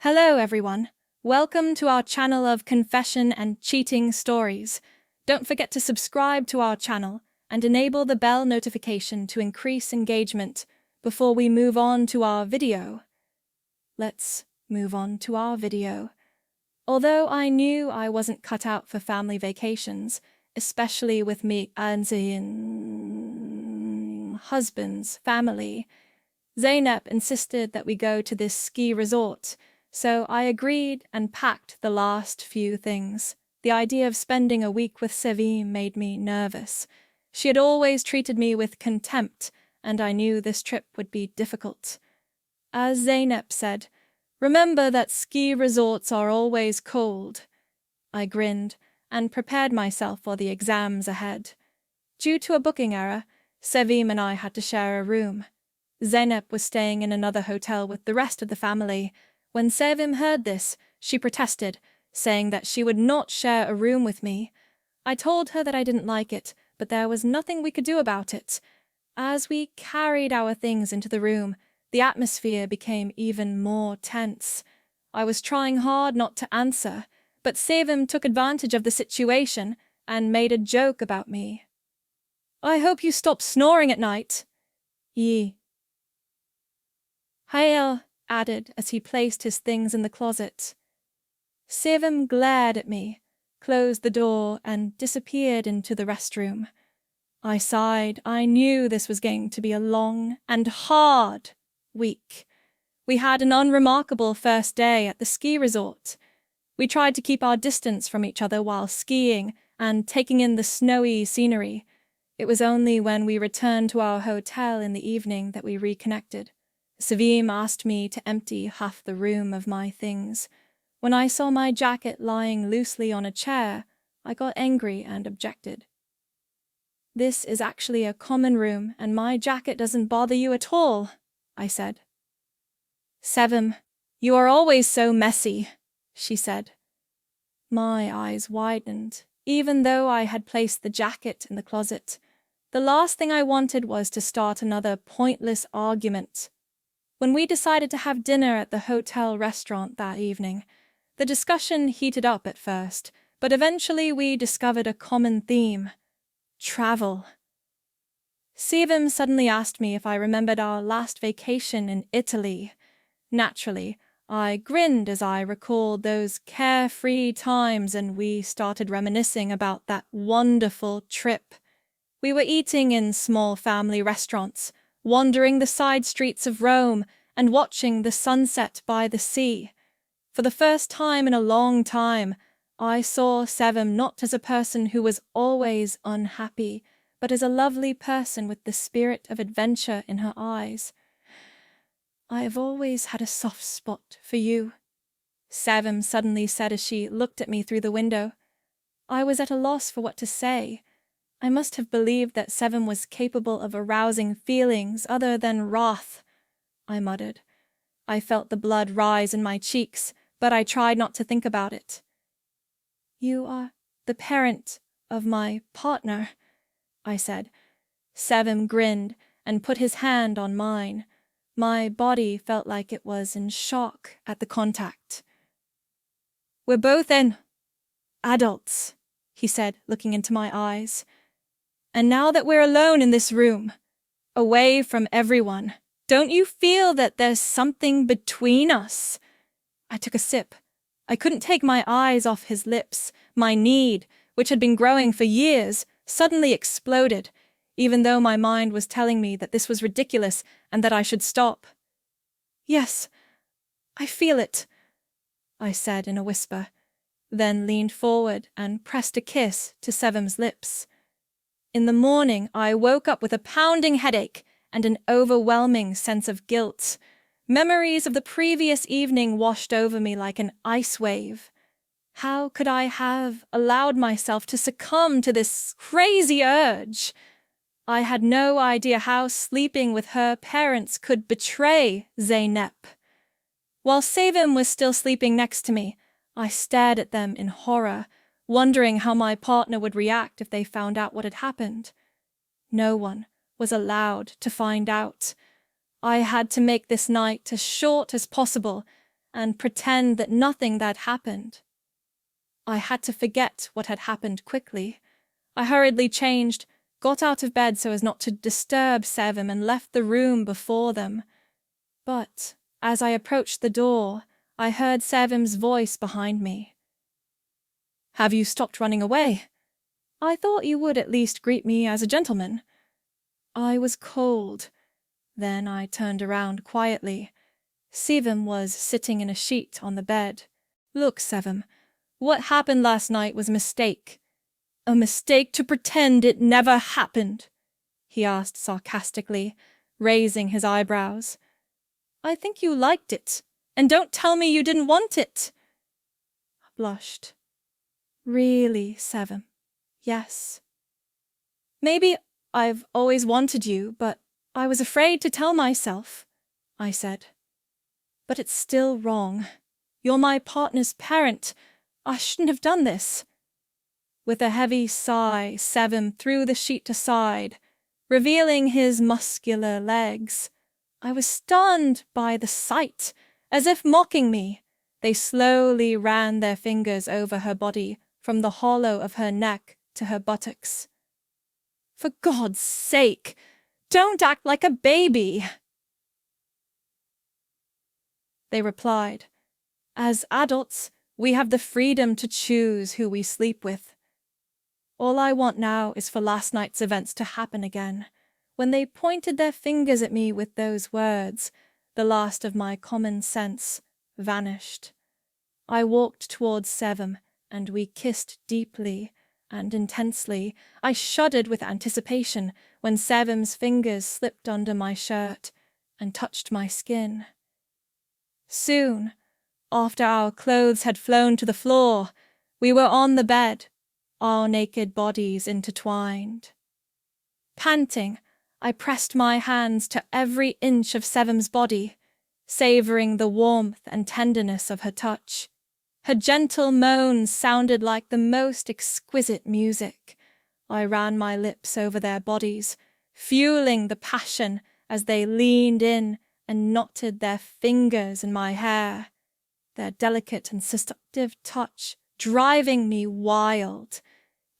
Hello everyone, welcome to our channel of confession and cheating stories. Don't forget to subscribe to our channel and enable the bell notification to increase engagement before we move on to our video. Let's move on to our video. Although I knew I wasn't cut out for family vacations, especially with me as in husband's family, Zeynep insisted that we go to this ski resort, so I agreed and packed the last few things. The idea of spending a week with Sevim made me nervous. She had always treated me with contempt, and I knew this trip would be difficult. As Zeynep said, "Remember that ski resorts are always cold." I grinned and prepared myself for the exams ahead. Due to a booking error, Sevim and I had to share a room. Zeynep was staying in another hotel with the rest of the family. When Sevim heard this, she protested, saying that she would not share a room with me. I told her that I didn't like it, but there was nothing we could do about it. As we carried our things into the room, the atmosphere became even more tense. I was trying hard not to answer, but Sevim took advantage of the situation and made a joke about me. "I hope you stop snoring at night." "Ye." Hael added as he placed his things in the closet. Sevim glared at me, closed the door, and disappeared into the restroom. I sighed. I knew this was going to be a long and hard week. We had an unremarkable first day at the ski resort. We tried to keep our distance from each other while skiing and taking in the snowy scenery. It was only when we returned to our hotel in the evening that we reconnected. Sevim asked me to empty half the room of my things. When I saw my jacket lying loosely on a chair, I got angry and objected. "This is actually a common room, and my jacket doesn't bother you at all," I said. "Sevim, you are always so messy," she said. My eyes widened, even though I had placed the jacket in the closet. The last thing I wanted was to start another pointless argument. When we decided to have dinner at the hotel restaurant that evening, the discussion heated up at first, but eventually we discovered a common theme: travel. Sevim suddenly asked me if I remembered our last vacation in Italy. Naturally, I grinned as I recalled those carefree times, and we started reminiscing about that wonderful trip. We were eating in small family restaurants, wandering the side streets of Rome, and watching the sunset by the sea. For the first time in a long time, I saw Sevim not as a person who was always unhappy, but as a lovely person with the spirit of adventure in her eyes. "I have always had a soft spot for you," Sevim suddenly said as she looked at me through the window. I was at a loss for what to say. I must have believed that Sevim was capable of arousing feelings other than wrath. I muttered. I felt the blood rise in my cheeks, but I tried not to think about it. "You are the parent of my partner," I said. Sevim grinned and put his hand on mine. My body felt like it was in shock at the contact. "We're both adults," he said, looking into my eyes. "And now that we're alone in this room, away from everyone, don't you feel that there's something between us?" I took a sip. I couldn't take my eyes off his lips. My need, which had been growing for years, suddenly exploded, even though my mind was telling me that this was ridiculous and that I should stop. "Yes, I feel it," I said in a whisper, then leaned forward and pressed a kiss to Sevim's lips. In the morning, I woke up with a pounding headache and an overwhelming sense of guilt. Memories of the previous evening washed over me like an ice wave. How could I have allowed myself to succumb to this crazy urge? I had no idea how sleeping with her parents could betray Zeynep. While Sevim was still sleeping next to me, I stared at them in horror, wondering how my partner would react if they found out what had happened. No one was allowed to find out. I had to make this night as short as possible, and pretend that nothing had happened. I had to forget what had happened quickly. I hurriedly changed, got out of bed so as not to disturb Sevim, and left the room before them. But as I approached the door, I heard Sevim's voice behind me. "Have you stopped running away? I thought you would at least greet me as a gentleman." I was cold. Then I turned around quietly. Sevim was sitting in a sheet on the bed. "Look, Sevim, what happened last night was a mistake." "A mistake to pretend it never happened?" he asked sarcastically, raising his eyebrows. "I think you liked it, and don't tell me you didn't want it." I blushed. "Really, Sevim, yes. Maybe I've always wanted you, but I was afraid to tell myself," I said. "But it's still wrong. You're my partner's parent. I shouldn't have done this." With a heavy sigh, Sevim threw the sheet aside, revealing his muscular legs. I was stunned by the sight. As if mocking me, they slowly ran their fingers over her body, from the hollow of her neck to her buttocks. "For God's sake, don't act like a baby," they replied. "As adults, we have the freedom to choose who we sleep with. All I want now is for last night's events to happen again." When they pointed their fingers at me with those words, the last of my common sense vanished. I walked towards Sevim, and we kissed deeply and intensely. I shuddered with anticipation when Sevim's fingers slipped under my shirt and touched my skin. Soon, after our clothes had flown to the floor, we were on the bed, our naked bodies intertwined. Panting, I pressed my hands to every inch of Sevim's body, savoring the warmth and tenderness of her touch. Her gentle moans sounded like the most exquisite music. I ran my lips over their bodies, fueling the passion as they leaned in and knotted their fingers in my hair, their delicate and seductive touch driving me wild.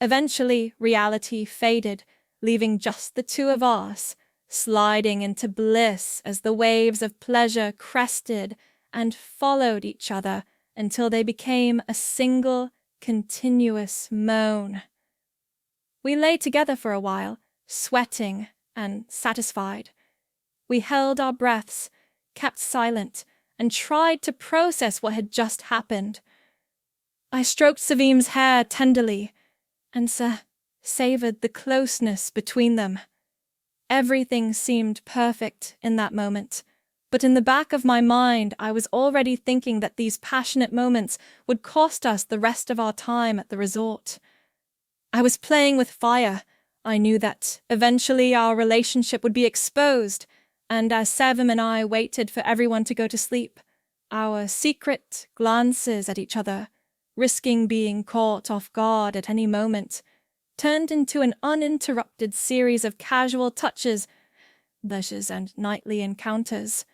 Eventually, reality faded, leaving just the two of us, sliding into bliss as the waves of pleasure crested and followed each other until they became a single, continuous moan. We lay together for a while, sweating and satisfied. We held our breaths, kept silent, and tried to process what had just happened. I stroked Sevim's hair tenderly and savored the closeness between them. Everything seemed perfect in that moment, but in the back of my mind I was already thinking that these passionate moments would cost us the rest of our time at the resort. I was playing with fire. I knew that eventually our relationship would be exposed, and as Sevim and I waited for everyone to go to sleep, our secret glances at each other, risking being caught off guard at any moment, turned into an uninterrupted series of casual touches, blushes, and nightly encounters.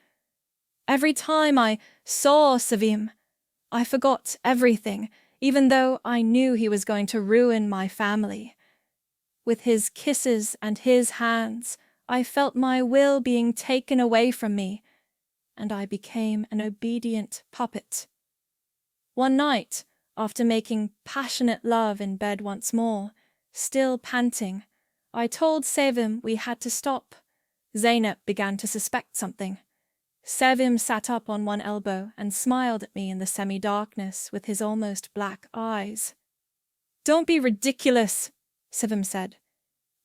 Every time I saw Sevim, I forgot everything, even though I knew he was going to ruin my family. With his kisses and his hands, I felt my will being taken away from me, and I became an obedient puppet. One night, after making passionate love in bed once more, still panting, I told Sevim we had to stop. Zeynep began to suspect something. Sevim sat up on one elbow and smiled at me in the semi-darkness with his almost black eyes. "Don't be ridiculous," Sevim said.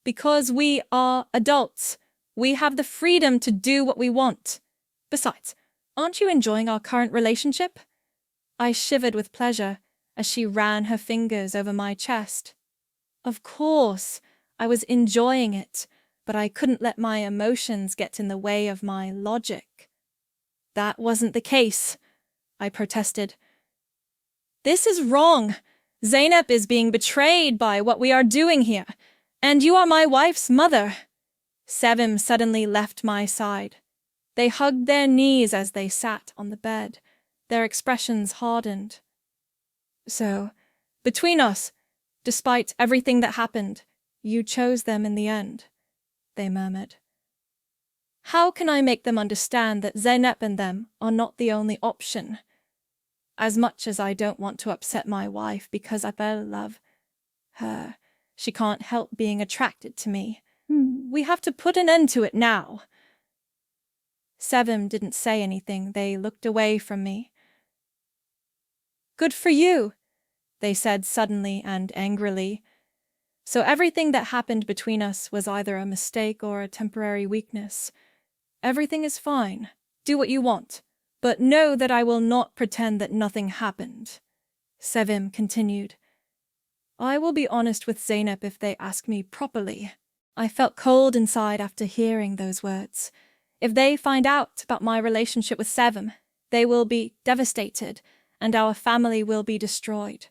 "Because we are adults, we have the freedom to do what we want. Besides, aren't you enjoying our current relationship?" I shivered with pleasure as she ran her fingers over my chest. Of course, I was enjoying it, but I couldn't let my emotions get in the way of my logic. "That wasn't the case," I protested. "This is wrong. Zeynep is being betrayed by what we are doing here, and you are my wife's mother." Sevim suddenly left my side. They hugged their knees as they sat on the bed, Their expressions hardened. So, between us, despite everything that happened, you chose them in the end, they murmured. How can I make them understand that Zeynep and them are not the only option? As much as I don't want to upset my wife because I love her, she can't help being attracted to me. We have to put an end to it now. Sevim didn't say anything. They looked away from me. Good for you, they said suddenly and angrily. So everything that happened between us was either a mistake or a temporary weakness. Everything is fine. Do what you want. But know that I will not pretend that nothing happened. Sevim continued. I will be honest with Zeynep if they ask me properly. I felt cold inside after hearing those words. If they find out about my relationship with Sevim, they will be devastated, and our family will be destroyed.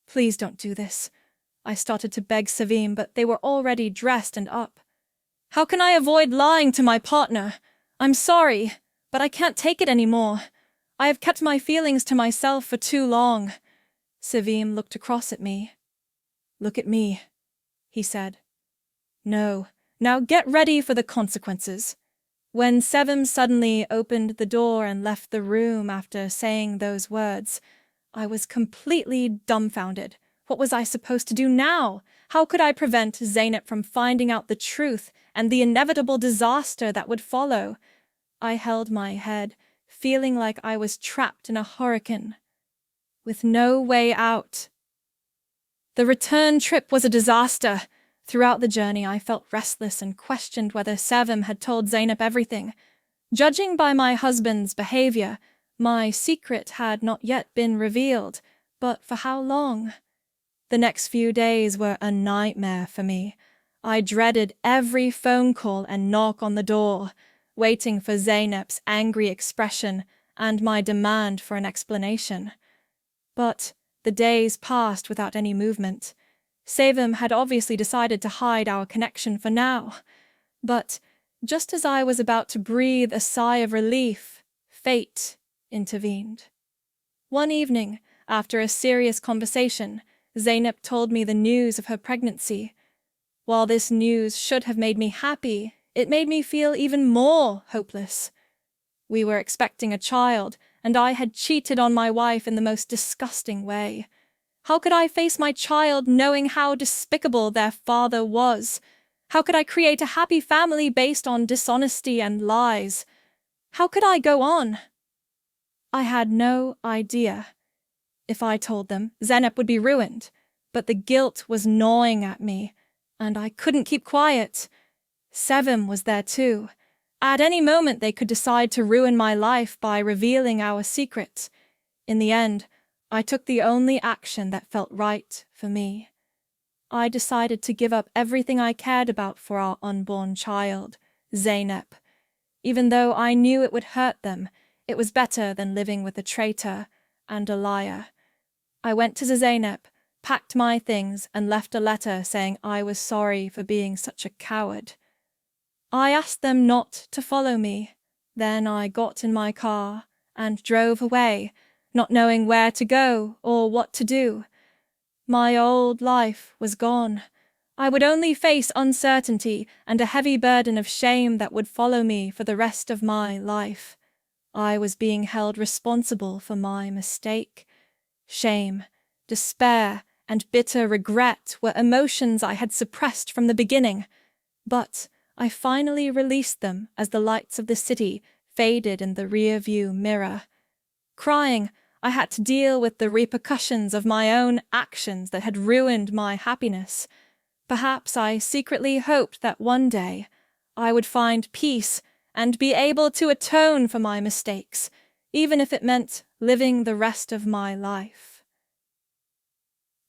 Please don't do this. I started to beg Sevim, but they were already dressed and up. How can I avoid lying to my partner? I'm sorry, but I can't take it anymore. I have kept my feelings to myself for too long. Sevim looked across at me. Look at me, he said. No, now get ready for the consequences. When Sevim suddenly opened the door and left the room after saying those words, I was completely dumbfounded. What was I supposed to do now? How could I prevent Zeynep from finding out the truth and the inevitable disaster that would follow? I held my head, feeling like I was trapped in a hurricane, with no way out. The return trip was a disaster. Throughout the journey, I felt restless and questioned whether Sevim had told Zeynep everything. Judging by my husband's behavior, my secret had not yet been revealed, but for how long? The next few days were a nightmare for me. I dreaded every phone call and knock on the door, waiting for Zeynep's angry expression and my demand for an explanation. But the days passed without any movement. Sevim had obviously decided to hide our connection for now. But just as I was about to breathe a sigh of relief, fate intervened. One evening, after a serious conversation, Zeynep told me the news of her pregnancy. While this news should have made me happy, it made me feel even more hopeless. We were expecting a child, and I had cheated on my wife in the most disgusting way. How could I face my child knowing how despicable their father was? How could I create a happy family based on dishonesty and lies? How could I go on? I had no idea. If I told them, Zeynep would be ruined, but the guilt was gnawing at me, and I couldn't keep quiet. Sevim was there too. At any moment they could decide to ruin my life by revealing our secret. In the end, I took the only action that felt right for me. I decided to give up everything I cared about for our unborn child, Zeynep. Even though I knew it would hurt them, it was better than living with a traitor and a liar. I went to Zeynep, packed my things, and left a letter saying I was sorry for being such a coward. I asked them not to follow me. Then I got in my car and drove away, not knowing where to go or what to do. My old life was gone. I would only face uncertainty and a heavy burden of shame that would follow me for the rest of my life. I was being held responsible for my mistake. Shame, despair, and bitter regret were emotions I had suppressed from the beginning, but I finally released them as the lights of the city faded in the rear-view mirror. Crying, I had to deal with the repercussions of my own actions that had ruined my happiness. Perhaps I secretly hoped that one day I would find peace and be able to atone for my mistakes, even if it meant living the rest of my life.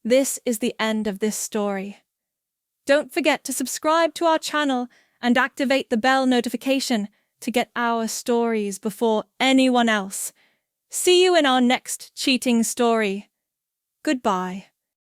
This is the end of this story. Don't forget to subscribe to our channel and activate the bell notification to get our stories before anyone else. See you in our next cheating story. Goodbye.